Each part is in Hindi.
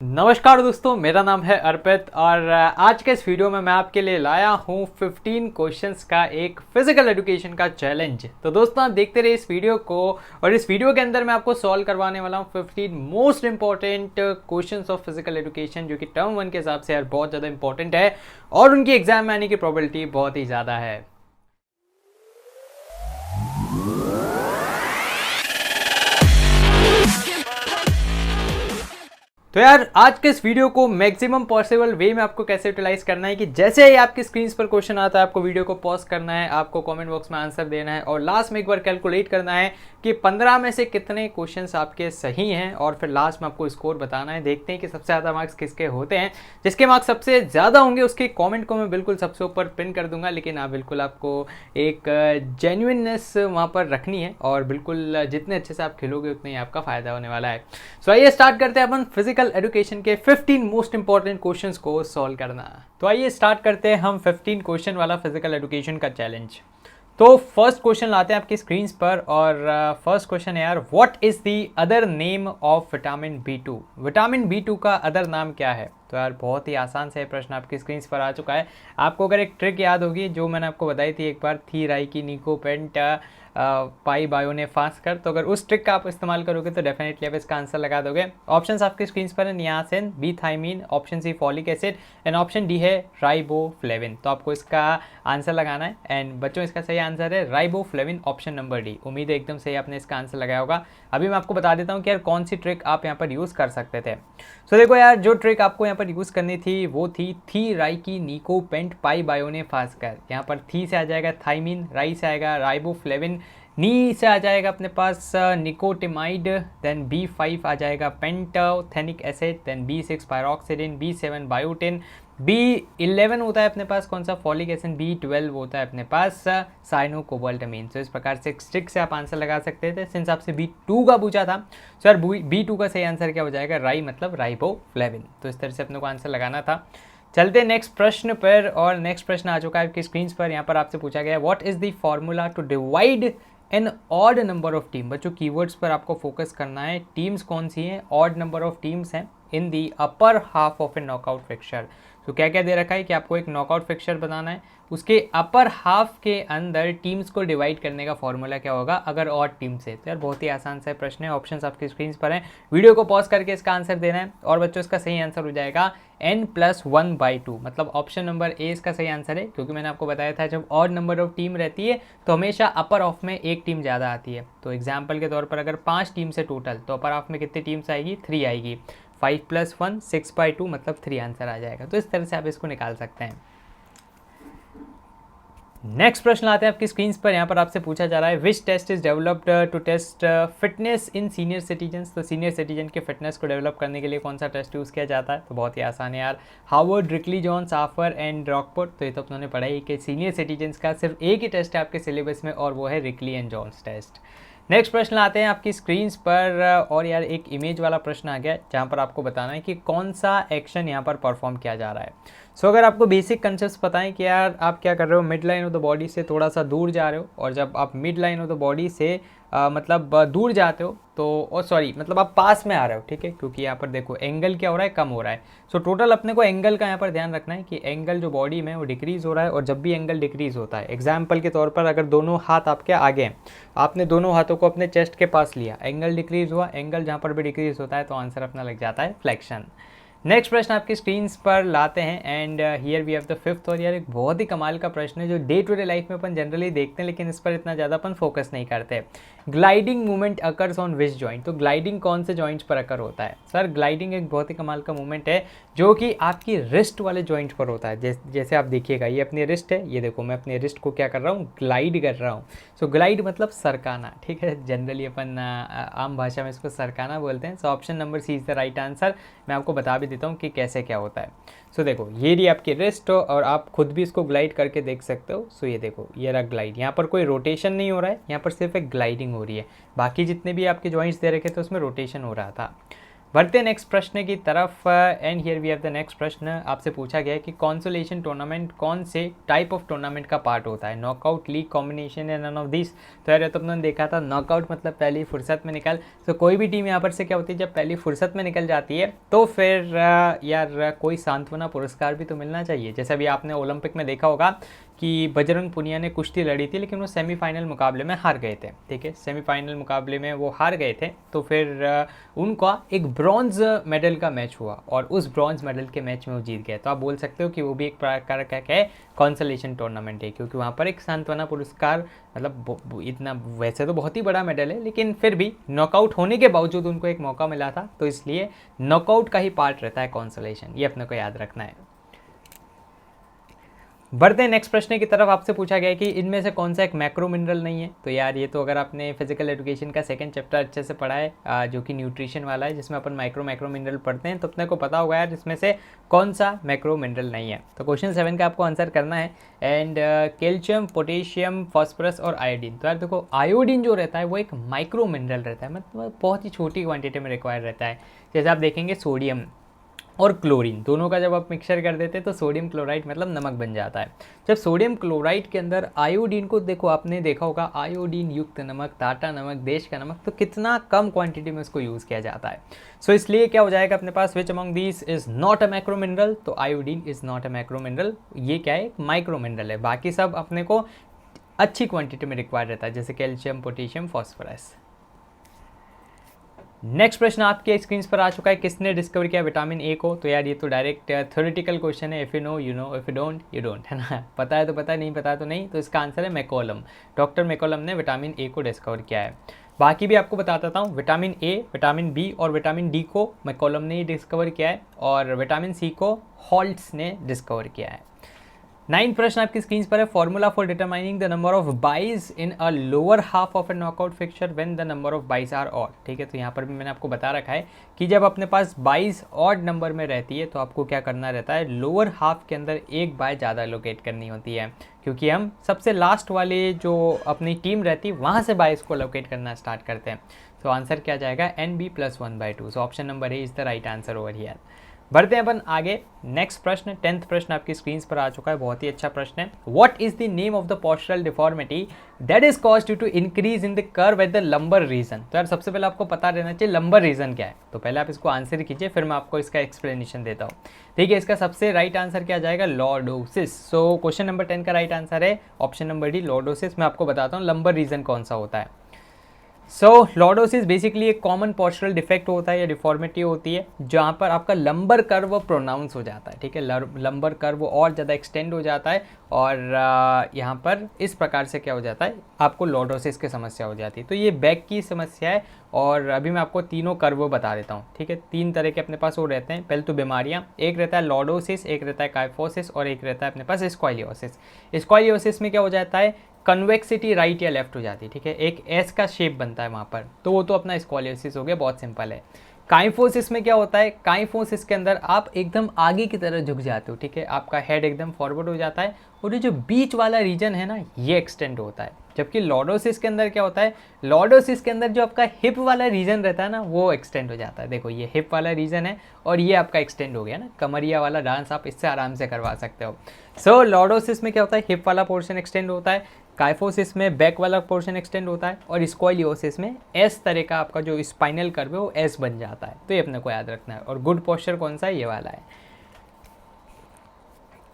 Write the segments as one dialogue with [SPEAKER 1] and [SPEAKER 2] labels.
[SPEAKER 1] नमस्कार दोस्तों, मेरा नाम है अर्पित और आज के इस वीडियो में मैं आपके लिए लाया हूँ 15 क्वेश्चंस का एक फिजिकल एजुकेशन का चैलेंज। तो दोस्तों आप देखते रहिए इस वीडियो को और इस वीडियो के अंदर मैं आपको सॉल्व करवाने वाला हूँ 15 most important questions of physical education, जो कि टर्म 1 के हिसाब से यार बहुत ज़्यादा इंपॉर्टेंट है और उनकी एग्जाम में आने की प्रोबेबिलिटी बहुत ही ज़्यादा है। तो यार आज के इस वीडियो को मैक्सिमम पॉसिबल वे में आपको कैसे यूटिलाइज करना है कि जैसे ही आपकी स्क्रीन पर क्वेश्चन आता है आपको वीडियो को पॉज करना है, आपको कमेंट बॉक्स में आंसर देना है और लास्ट में एक बार कैलकुलेट करना है कि 15 में से कितने क्वेश्चंस आपके सही हैं और फिर लास्ट में आपको स्कोर बताना है। देखते हैं कि सबसे ज़्यादा मार्क्स किसके होते हैं। जिसके मार्क्स सबसे ज़्यादा होंगे उसके कॉमेंट को मैं बिल्कुल सबसे ऊपर पिन कर दूंगा, लेकिन हाँ बिल्कुल आपको एक जेन्युइननेस वहाँ पर रखनी है और बिल्कुल जितने अच्छे से आप खेलोगे उतने ही आपका फ़ायदा होने वाला है। सो आइए स्टार्ट करते हैं अपन फिजिकल एजुकेशन के 15 मोस्ट इंपॉर्टेंट क्वेश्चंस को सॉल्व करना। तो आइए स्टार्ट करते हैं हम 15 क्वेश्चन वाला फिजिकल एजुकेशन का चैलेंज। तो फर्स्ट क्वेश्चन लाते हैं आपकी स्क्रीन पर और फर्स्ट क्वेश्चन है यार, what is the other name of vitamin B2? Vitamin B2 का अदर नाम क्या है? तो यार बहुत ही आसान से प्रश्न आपकी स्क्रीन पर आ चुका है। आपको अगर एक ट्रिक याद होगी जो मैंने आपको बताई थी एक बार, थी राई की निकोपेंट पाई बायो ने फास्ट कर, तो अगर उस ट्रिक का आप इस्तेमाल करोगे तो डेफिनेटली आप इसका आंसर लगा दोगे। ऑप्शंस आपकी स्क्रीन पर है, niacin, B thiamine, option C folic acid and option D है राइबोफ्लेविन। तो आपको इसका आंसर लगाना है एंड बच्चों इसका सही आंसर है राइबोफ्लेविन, ऑप्शन नंबर डी। उम्मीद है एकदम सही आपने इसका आंसर लगाया होगा। अभी मैं आपको बता देता हूँ कि यार कौन सी ट्रिक आप यहाँ पर यूज़ कर सकते थे। सो देखो यार, जो ट्रिक आपको यहाँ पर यूज़ करनी थी वो थी राई की निकोपेंट पाई बायो ने फास्ट कर। यहाँ पर थी से आ जाएगा थाइमीन, राई से आएगा राइबोफ्लेविन, नी से आ जाएगा अपने पास निकोटिमाइड, देन B5 आ जाएगा pantothenic acid, then B6 pyridoxine, B7 biotin, B11 होता है अपने पास कौन सा, फॉलिक एसिड, B12 होता है अपने पास साइनोकोबाल्टमीन। तो इस प्रकार से एक स्ट्रिक से आप आंसर लगा सकते थे। सिंस आपसे B2 का पूछा था सर, B2 का सही आंसर क्या हो जाएगा, राई मतलब राइबोफ्लेविन। तो इस तरह से अपने को आंसर लगाना था। चलते नेक्स्ट प्रश्न पर और नेक्स्ट प्रश्न आ चुका है आपकी स्क्रीन पर। यहाँ पर आपसे पूछा गया है, what is the formula to divide an odd number of team? बच्चों कीवर्ड्स पर आपको फोकस करना है। टीम्स कौन सी हैं? ऑड नंबर ऑफ टीम्स हैं in the upper half of a knockout fixture. तो क्या क्या दे रखा है कि आपको एक नॉकआउट फिक्चर बनाना है, उसके अपर हाफ के अंदर टीम्स को डिवाइड करने का फॉर्मूला क्या होगा अगर ऑड टीम से। तो यार बहुत ही आसान सा प्रश्न है। ऑप्शंस आपकी स्क्रीन पर हैं, वीडियो को पॉज करके इसका आंसर देना है और बच्चों इसका सही आंसर हो जाएगा n+1/2। मतलब ऑप्शन नंबर ए इसका सही आंसर है, क्योंकि मैंने आपको बताया था जब ऑड नंबर ऑफ टीम रहती है तो हमेशा अपर हाफ में एक टीम ज़्यादा आती है। तो एग्जाम्पल के तौर पर अगर 5 टीम से टोटल, तो अपर हाफ में कितनी टीम्स आएगी, 3 आएगी। 5+1 6/2 मतलब 3 आंसर आ जाएगा। तो इस तरह से आप इसको निकाल सकते हैं। नेक्स्ट प्रश्न आते हैं आपकी स्क्रीन पर। यहाँ पर आपसे पूछा जा रहा है, which test is developed to test fitness in senior citizens? तो सीनियर सिटीजन के फिटनेस को डेवलप करने के लिए कौन सा टेस्ट यूज़ किया जाता है? तो बहुत ही आसान है यार, Harvard, Rikli Jones, AAHPER and Rockport. तो ये तो उन्होंने पढ़ा ही कि सीनियर सिटीजन्स का सिर्फ एक ही टेस्ट है आपके सिलेबस में और वो है Rikli and Jones test. Next प्रश्न आते हैं आपकी स्क्रीन पर और यार एक इमेज वाला प्रश्न आ गया जहाँ पर आपको बताना है कि कौन सा एक्शन यहाँ पर परफॉर्म किया जा रहा है। सो अगर आपको बेसिक कंसेप्ट पता है कि यार आप क्या कर रहे हो, mid line of the body से थोड़ा सा दूर जा रहे हो और जब आप mid line of the body से मतलब दूर जाते हो तो मतलब आप पास में आ रहे हो, ठीक है, क्योंकि यहाँ पर देखो एंगल क्या हो रहा है, कम हो रहा है। सो टोटल अपने को एंगल का यहाँ पर ध्यान रखना है कि एंगल जो बॉडी में वो डिक्रीज़ हो रहा है और जब भी एंगल डिक्रीज़ होता है, एग्जाम्पल के तौर पर अगर दोनों हाथ आपके आगे हैं, आपने दोनों हाथों को अपने चेस्ट के पास लिया, एंगल डिक्रीज़ हुआ, एंगल जहाँ पर भी डिक्रीज़ होता है तो आंसर अपना लग जाता है फ्लेक्शन। नेक्स्ट प्रश्न आपकी स्क्रीन पर लाते हैं and here we have the fifth. और यार एक बहुत ही कमाल का प्रश्न है जो डे टू डे लाइफ में अपन जनरली देखते हैं लेकिन इस पर इतना ज़्यादा अपन फोकस नहीं करते। Gliding movement occurs on which joint? तो ग्लाइडिंग कौन से जॉइंट्स पर अकर होता है? सर ग्लाइडिंग एक बहुत ही कमाल का मूवमेंट है जो कि आपकी रिस्ट वाले जॉइंट पर होता है। जैसे आप देखिएगा ये अपनी रिस्ट है, ये देखो मैं अपने रिस्ट को क्या कर रहा हूँ, ग्लाइड कर रहा हूँ। सो ग्लाइड मतलब सरकाना, ठीक है, जनरली अपन आम भाषा में इसको सरकाना बोलते हैं। So option number C is the right answer. मैं आपको बता भी देता हूँ कि कैसे क्या होता है। सो देखो ये रही आपकी रिस्ट और आप खुद भी इसको ग्लाइड करके देख सकते हो। सो ये देखो ये रहा ग्लाइड, यहाँ पर कोई रोटेशन नहीं हो रहा है, यहाँ पर सिर्फ एक ग्लाइडिंग हो रही है। बाकी जितने भी आपके जॉइंट्स दे रखे थे उसमें रोटेशन हो रहा था। बढ़ते नेक्स्ट प्रश्न की तरफ and here we have the next प्रश्न। आपसे पूछा गया है कि कॉन्सोलेशन टूर्नामेंट कौन से टाइप ऑफ टूर्नामेंट का पार्ट होता है, नॉकआउट, लीग, कॉम्बिनेशन या नन ऑफ दिस। तो यार तो अपने देखा था नॉकआउट मतलब पहली फुर्सत में निकल, तो कोई भी टीम यहाँ पर से क्या होती है जब पहली फुर्सत में निकल जाती है तो फिर यार कोई सांत्वना पुरस्कार भी तो मिलना चाहिए। जैसे अभी आपने ओलंपिक में देखा होगा कि बजरंग पुनिया ने कुश्ती लड़ी थी लेकिन वो सेमीफाइनल मुकाबले में हार गए थे, ठीक है, सेमीफाइनल मुकाबले में वो हार गए थे, तो फिर उनका एक ब्रॉन्ज मेडल का मैच हुआ और उस ब्रॉन्ज मेडल के मैच में वो जीत गए। तो आप बोल सकते हो कि वो भी एक प्रकार का क्या है, कॉन्सोलेशन टूर्नामेंट है, क्योंकि वहाँ पर एक सांत्वना पुरस्कार, मतलब इतना वैसे तो बहुत ही बड़ा मेडल है लेकिन फिर भी नॉकआउट होने के बावजूद उनको एक मौका मिला था, तो इसलिए नॉकआउट का ही पार्ट रहता है कॉन्सोलेशन, ये अपने को याद रखना है। बढ़ते हैं नेक्स्ट प्रश्न की तरफ। आपसे पूछा गया है कि इनमें से कौन सा एक मैक्रो मिनरल नहीं है। तो यार ये तो अगर आपने फिजिकल एजुकेशन का सेकंड चैप्टर अच्छे से पढ़ा है जो कि न्यूट्रिशन वाला है, जिसमें अपन मैक्रो मिनरल पढ़ते हैं, तो अपने को पता होगा यार जिसमें से कौन सा मैक्रो मिनरल नहीं है। तो क्वेश्चन 7 का आपको आंसर करना है। एंड कैल्शियम, पोटेशियम, फॉस्फोरस और आयोडीन। तो यार देखो आयोडीन जो रहता है वो एक माइक्रो मिनरल रहता है, मतलब बहुत ही छोटी क्वान्टिटी में रिक्वायर रहता है। जैसे आप देखेंगे सोडियम और क्लोरीन दोनों का जब आप मिक्सचर कर देते हैं तो सोडियम क्लोराइड मतलब नमक बन जाता है। जब सोडियम क्लोराइड के अंदर आयोडीन को देखो, आपने देखा होगा आयोडीन युक्त नमक, टाटा नमक, देश का नमक, तो कितना कम क्वांटिटी में उसको यूज़ किया जाता है। सो इसलिए क्या हो जाएगा अपने पास, which among these is not a macro mineral. तो iodine is not a macro mineral, ये क्या है, माइक्रो मिनरल है। बाकी सब अपने को अच्छी क्वांटिटी में रिक्वायर रहता है, जैसे कैल्शियम, पोटेशियम, फॉस्फोरस। नेक्स्ट प्रश्न आपके स्क्रीन पर आ चुका है, किसने डिस्कवर किया विटामिन ए को। तो यार ये तो डायरेक्ट थ्योरेटिकल क्वेश्चन है, if you know you know, if you don't you don't, है ना, पता है तो पता है, नहीं पता है तो नहीं। तो इसका आंसर है मैकोलम, डॉक्टर मैकोलम ने विटामिन ए को डिस्कवर किया है। बाकी भी आपको बता देता हूँ, विटामिन ए, विटामिन बी और विटामिन डी को मैकोलम ने ही डिस्कवर किया है, और विटामिन सी को हॉल्ट्स ने डिस्कवर किया है। 9 प्रश्न आपकी स्क्रीन पर है, formula for determining the number of byes in a lower half of a knockout fixture when the number of byes are odd. ठीक है, तो यहाँ पर भी मैंने आपको बता रखा है कि जब अपने पास बाइज ऑड नंबर में रहती है तो आपको क्या करना रहता है, लोअर हाफ के अंदर एक बाय ज़्यादा लोकेट करनी होती है, क्योंकि हम सबसे लास्ट वाले जो अपनी टीम रहती है वहाँ से बाइज को लोकेट करना स्टार्ट करते हैं। तो आंसर क्या जाएगा, NB + 1/2। So option number A is the right answer over here. बढ़ते हैं अपन आगे। नेक्स्ट प्रश्न, 10th प्रश्न आपकी स्क्रीन पर आ चुका है, बहुत ही अच्छा प्रश्न है। What is the name of the postural deformity that is caused due to increase in the curve at the lumbar region. तो यार सबसे पहले आपको पता रहना चाहिए लंबर रीजन क्या है। तो पहले आप इसको आंसर कीजिए, फिर मैं आपको इसका एक्सप्लेनेशन देता हूँ। ठीक है, इसका सबसे राइट आंसर क्या जाएगा, लॉर्डोसिस। सो क्वेश्चन नंबर 10 का राइट आंसर है ऑप्शन नंबर डी, लॉर्डोसिस। मैं आपको बताता हूँ लंबर रीजन कौन सा होता है। सो लॉर्डोसिस बेसिकली एक कॉमन पोस्चरल डिफेक्ट होता है या डिफॉर्मिटी होती है जहाँ पर आपका लंबर कर्व प्रोनाउंस हो जाता है। ठीक है, लंबर कर्व और ज़्यादा एक्सटेंड हो जाता है, और यहाँ पर इस प्रकार से क्या हो जाता है, आपको लॉर्डोसिस की समस्या हो जाती है। तो ये बैक की समस्या है, और अभी मैं आपको तीनों कर्व बता देता हूँ। ठीक है, 3 तरह के अपने पास वो रहते हैं। पहले तो बीमारियाँ, एक रहता है लॉर्डोसिस, एक रहता है काइफोसिस, और एक रहता है अपने पास स्क्वालियोसिस। स्क्वालियोसिस में क्या हो जाता है, कन्वेक्सिटी राइट या लेफ्ट हो जाती है। ठीक है, एक एस का शेप बनता है वहाँ पर, तो वो तो अपना स्क्वालियोसिस हो गया, बहुत सिंपल है। काइफोसिस में क्या होता है, काइफोसिस के अंदर आप एकदम आगे की तरह झुक जाते हो। ठीक है, आपका हेड एकदम फॉरवर्ड हो जाता है, और ये जो बीच वाला रीजन है ना, ये एक्सटेंड होता है। जबकि लॉर्डोसिस के अंदर क्या होता है, लॉर्डोसिस के अंदर जो आपका हिप वाला रीजन रहता है ना, वो एक्सटेंड हो जाता है। देखो ये हिप वाला रीजन है, और ये आपका एक्सटेंड हो गया ना, कमरिया वाला डांस आप इससे आराम से करवा सकते हो। सो लॉर्डोसिस में क्या होता है, हिप वाला पोर्शन एक्सटेंड होता है, काइफोसिस में बैक वाला पोर्शन एक्सटेंड होता है, और स्क्वालियोसिस में एस तरह का आपका जो स्पाइनल कर्व है वो एस बन जाता है। तो ये अपने को याद रखना है। और गुड पोस्चर कौन सा है, ये वाला है।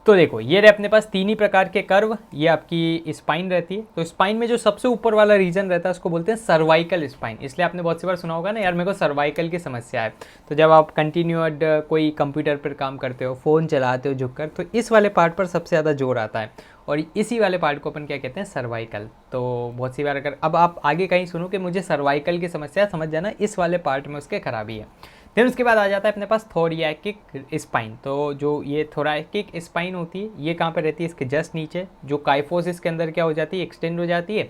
[SPEAKER 1] तो देखो ये रहे अपने पास 3 ही प्रकार के कर्व, ये आपकी स्पाइन रहती है। तो स्पाइन में जो सबसे ऊपर वाला रीजन रहता है उसको बोलते हैं सर्वाइकल स्पाइन। इसलिए आपने बहुत सी बार सुना होगा ना, यार मेरे को सर्वाइकल की समस्या है। तो जब आप कंटिन्यूड कोई कंप्यूटर पर काम करते हो, फ़ोन चलाते हो झुककर, तो इस वाले पार्ट पर सबसे ज़्यादा जोर आता है, और इसी वाले पार्ट को अपन क्या कहते हैं, सर्वाइकल। तो बहुत सी बार अगर अब आप आगे कहीं सुनो कि मुझे सर्वाइकल की समस्या, समझ जाना इस वाले पार्ट में उसके खराबी है। फिर उसके बाद आ जाता है अपने पास थोरियाकिक स्पाइन। तो जो ये थोराकिक स्पाइन होती है, ये कहाँ पे रहती है, इसके जस्ट नीचे, जो काइफोसिस के अंदर क्या हो जाती है, एक्सटेंड हो जाती है।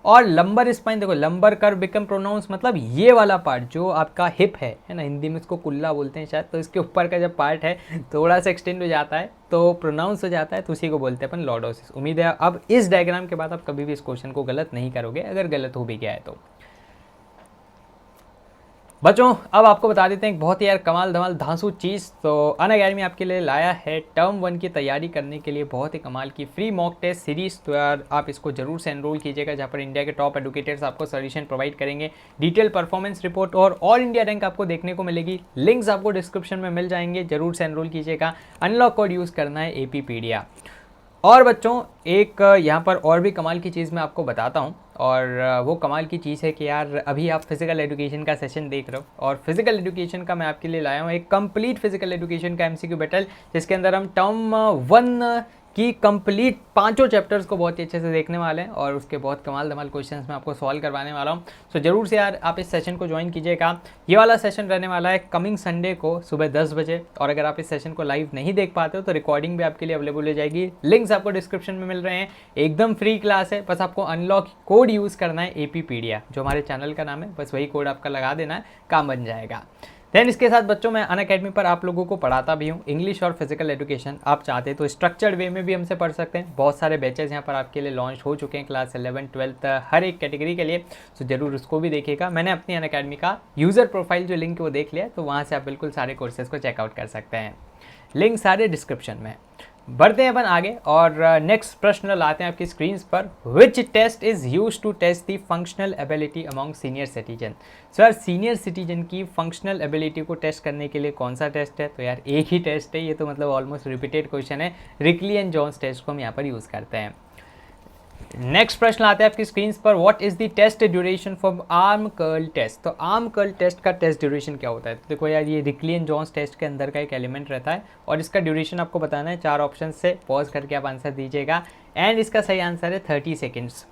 [SPEAKER 1] और लंबर स्पाइन, देखो लंबर कर्व बिकम प्रोनाउंस, मतलब ये वाला पार्ट जो आपका हिप है ना, हिंदी में इसको कुल्ला बोलते हैं शायद, तो इसके ऊपर का जब पार्ट है थोड़ा सा एक्सटेंड हो जाता है, तो प्रोनाउंस हो जाता है, तो उसी को बोलते हैं अपन लॉर्डोसिस। उम्मीद है अब इस डायग्राम के बाद आप कभी भी इस क्वेश्चन को गलत नहीं करोगे, अगर गलत हो भी गया है तो। बच्चों अब आपको बता देते हैं एक बहुत ही यार कमाल धमाल धांसू चीज़। तो अनअकैडमी आपके लिए लाया है टर्म 1 की तैयारी करने के लिए बहुत ही कमाल की फ्री मॉक टेस्ट सीरीज़। तो यार आप इसको जरूर से एनरोल कीजिएगा, जहाँ पर इंडिया के टॉप एडुकेटर्स आपको सॉल्यूशन प्रोवाइड करेंगे, डिटेल परफॉर्मेंस रिपोर्ट और ऑल इंडिया रैंक आपको देखने को मिलेगी। लिंक्स आपको डिस्क्रिप्शन में मिल जाएंगे, जरूर से एनरोल कीजिएगा। अनलॉक कोड यूज़ करना है APpedia। और बच्चों एक यहाँ पर और भी कमाल की चीज़ मैं आपको बताता हूँ, और वो कमाल की चीज़ है कि यार अभी आप फिजिकल एजुकेशन का सेशन देख रहे हो, और फिजिकल एजुकेशन का मैं आपके लिए लाया हूँ एक कंप्लीट फिजिकल एजुकेशन का MCQ बैटल, जिसके अंदर हम टर्म 1 की कंप्लीट 5 चैप्टर्स को बहुत ही अच्छे से देखने वाले हैं, और उसके बहुत कमाल धमाल क्वेश्चंस मैं आपको सॉल्व करवाने वाला हूँ। सो जरूर से यार आप इस सेशन को ज्वाइन कीजिएगा। ये वाला सेशन रहने वाला है कमिंग संडे को सुबह 10 बजे, और अगर आप इस सेशन को लाइव नहीं देख पाते हो तो रिकॉर्डिंग भी आपके लिए अवेलेबल हो जाएगी। लिंक्स आपको डिस्क्रिप्शन में मिल रहे हैं। एकदम फ्री क्लास है, बस आपको अनलॉक कोड यूज़ करना है APpedia, जो हमारे चैनल का नाम है। बस वही कोड आपका लगा देना है, काम बन जाएगा। देन इसके साथ बच्चों मैं अनअकैडमी पर आप लोगों को पढ़ाता भी हूँ इंग्लिश और फिजिकल एजुकेशन। आप चाहते तो स्ट्रक्चर्ड वे में भी हमसे पढ़ सकते हैं। बहुत सारे बैचेस यहाँ पर आपके लिए लॉन्च हो चुके हैं क्लास 11, 12 हर एक कैटेगरी के लिए। तो जरूर उसको भी देखिएगा। मैंने अपनी अनअकैडमी का यूज़र प्रोफाइल जो लिंक वो देख लिया, तो वहाँ से आप बिल्कुल सारे कोर्सेज को चेकआउट कर सकते हैं। लिंक सारे डिस्क्रिप्शन में। बढ़ते हैं अपन आगे, और नेक्स्ट प्रश्न लाते हैं आपकी स्क्रीन पर। Which test is used to test the functional ability among senior citizen. So यार सीनियर सिटीजन की फंक्शनल एबिलिटी को टेस्ट करने के लिए कौन सा टेस्ट है? तो यार एक ही टेस्ट है, ये तो मतलब ऑलमोस्ट रिपीटेड क्वेश्चन है। रिकली एंड जॉन्स टेस्ट को हम यहाँ पर यूज़ करते हैं। नेक्स्ट प्रश्न आते हैं आपकी स्क्रीन पर। What is the test duration for arm curl test. तो आर्म कर्ल टेस्ट का टेस्ट ड्यूरेशन क्या होता है? तो देखो यार ये रिकली एंड जॉन्स टेस्ट के अंदर का एक एलिमेंट रहता है, और इसका ड्यूरेशन आपको बताना है। 4 ऑप्शन से पॉज करके आप आंसर दीजिएगा, एंड इसका सही आंसर है 30 सेकेंड्स।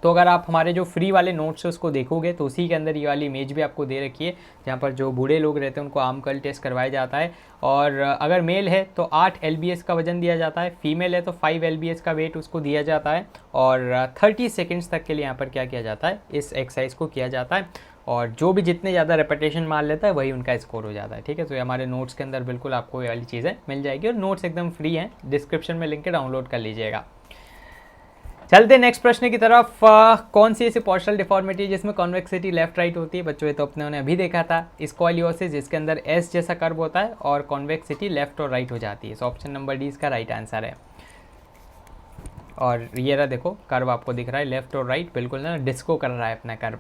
[SPEAKER 1] तो अगर आप हमारे जो फ्री वाले नोट्स है उसको देखोगे तो उसी के अंदर ये वाली इमेज भी आपको दे रखी है, जहाँ पर जो बूढ़े लोग रहते हैं उनको आर्म कर्ल टेस्ट करवाया जाता है। और अगर मेल है तो 8 LBS का वजन दिया जाता है, फीमेल है तो 5 LBS का वेट उसको दिया जाता है, और 30 सेकेंड्स तक के लिए यहाँ पर क्या किया जाता है, इस एक्सरसाइज को किया जाता है। और जो भी जितने ज़्यादा रेपिटेशन मार लेता है वही उनका स्कोर हो जाता है। ठीक है, तो ये हमारे नोट्स के अंदर बिल्कुल आपको ये वाली चीज़ें मिल जाएगी, और नोट्स एकदम फ्री हैं, डिस्क्रिप्शन में लिंक डाउनलोड कर लीजिएगा। चलते नेक्स्ट प्रश्न की तरफ। कौन सी ऐसी पोस्टल डिफॉर्मिटी जिसमें कॉन्वेक्सिटी लेफ्ट राइट होती है? बच्चों ये तो अपने अभी देखा था, स्क्वालियोसिस, जिसके अंदर S जैसा कर्व होता है और कॉन्वेक्सिटी लेफ्ट और राइट हो जाती है। सो ऑप्शन नंबर D इसका राइट आंसर है। और ये रहा देखो कर्व आपको दिख रहा है लेफ्ट और राइट, बिल्कुल ना डिस्को कर रहा है अपना कर्व।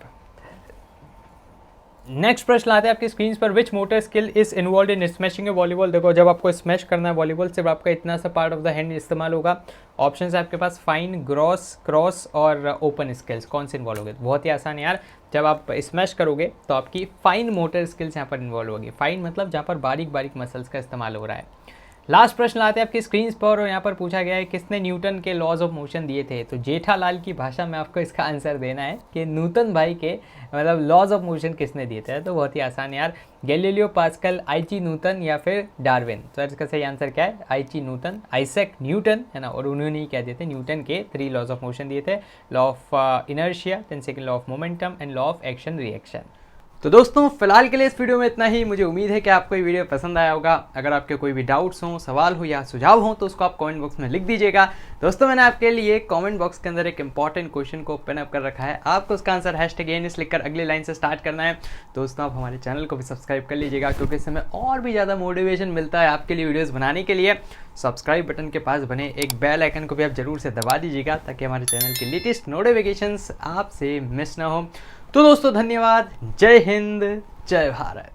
[SPEAKER 1] नेक्स्ट प्रश्न आते हैं आपकी स्क्रीन पर। Which motor skill is involve in smashing a volleyball. देखो जब आपको स्मैश करना है वॉलीबॉल, सिर्फ आपका इतना सा पार्ट ऑफ द हैंड इस्तेमाल होगा। ऑप्शन है आपके पास फाइन, ग्रॉस, क्रॉस और ओपन स्किल्स। कौन से इन्वॉल्व होगे? बहुत ही आसान है यार। जब आप स्मैश करोगे तो आपकी फाइन मोटर स्किल्स यहाँ पर इन्वॉल्व होगी। फाइन मतलब जहाँ पर बारीक बारीक मसल्स का इस्तेमाल हो रहा है। लास्ट प्रश्न आते हैं आपकी स्क्रीन पर, और यहाँ पर पूछा गया है किसने न्यूटन के लॉज ऑफ मोशन दिए थे। तो जेठालाल की भाषा में आपको इसका आंसर देना है कि न्यूटन भाई के मतलब लॉज ऑफ मोशन किसने दिए थे। तो बहुत ही आसान यार, गैलीलियो पास्कल, आइची न्यूटन या फिर डार्विन। तो इसका सही आंसर क्या है? आइची न्यूटन, आइजैक न्यूटन है ना। और उन्होंने ही क्या दिए थे? न्यूटन के 3 लॉज ऑफ मोशन दिए थे। Law of inertia, then second law of momentum and law of action reaction. तो दोस्तों फिलहाल के लिए इस वीडियो में इतना ही। मुझे उम्मीद है कि आपको ये वीडियो पसंद आया होगा। अगर आपके कोई भी डाउट्स हों, सवाल हो या सुझाव हो तो उसको आप कमेंट बॉक्स में लिख दीजिएगा। दोस्तों मैंने आपके लिए कमेंट बॉक्स के अंदर एक इंपॉर्टेंट क्वेश्चन को पिन अप कर रखा है। आपको उसका आंसर #ANS लिखकर अगली लाइन से स्टार्ट करना है। दोस्तों आप हमारे चैनल को भी सब्सक्राइब कर लीजिएगा, क्योंकि इससे हमें और भी ज़्यादा मोटिवेशन मिलता है आपके लिए वीडियोज़ बनाने के लिए। सब्सक्राइब बटन के पास बने एक बेल आइकन को भी आप जरूर से दबा दीजिएगा, ताकि हमारे चैनल की लेटेस्ट नोटिफिकेशंस आपसे मिस ना हो। तो दोस्तों धन्यवाद। जय हिंद, जय भारत।